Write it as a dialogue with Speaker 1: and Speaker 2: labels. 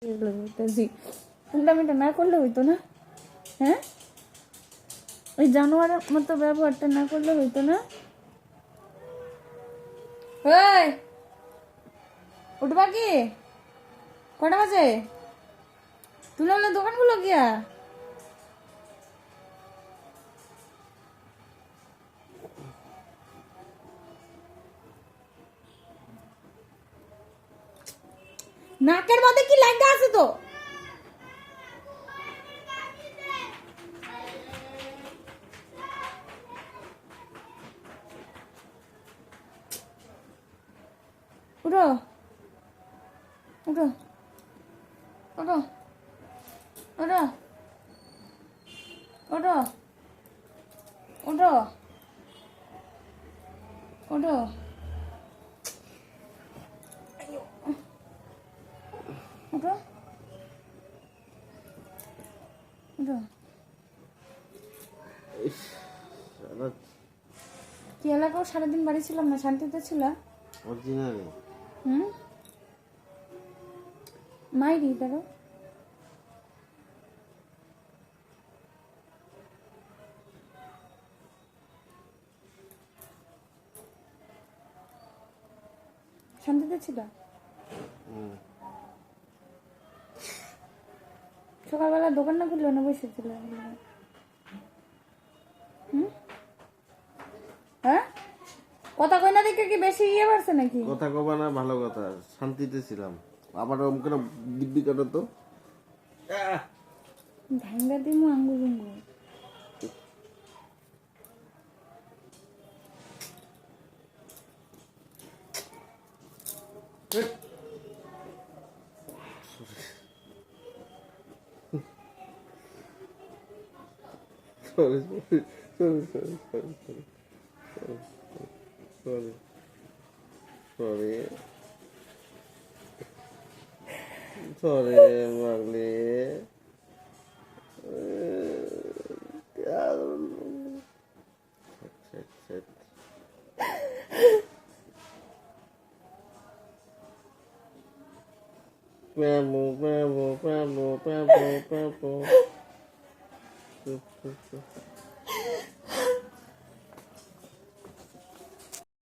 Speaker 1: উল্টামিটা না করলে হইতো না? হ্যাঁ, ওই জানোয়ারের মতো ব্যবহারটা না করলে হইতো না? ওই উঠবা কি? কটা বাজে? তুলে হলে দোকানগুলো গিয়া নাকের মধ্যে কি লাগা আছে তো? উঠো উঠো উঠো উঠো উঠো উঠো উঠো উঠো উঠো। কি এলাকাও সারাদিন বাড়ি ছিলাম না, শান্তিতে ছিলাম।
Speaker 2: অরিজিনালি
Speaker 1: মাইরি তারও শান্তিতে ছিল। সকালবেলা দোকান না খুললো না, বসেছিল। হ্যাঁ, কথা কই না দেখে কি বেশি ইয়ে পারছে নাকি?
Speaker 2: কথা কবা না, ভালো কথা, শান্তিতে ছিলাম। আবার ওরকম করে দিব্যি কাটো তো
Speaker 1: ভাঙ্গা দিমু আঙ্গু জুঙ্গু।
Speaker 2: সরি সরি সরি পাগলি। Pemo, pemo, pemo, pemo, pemo.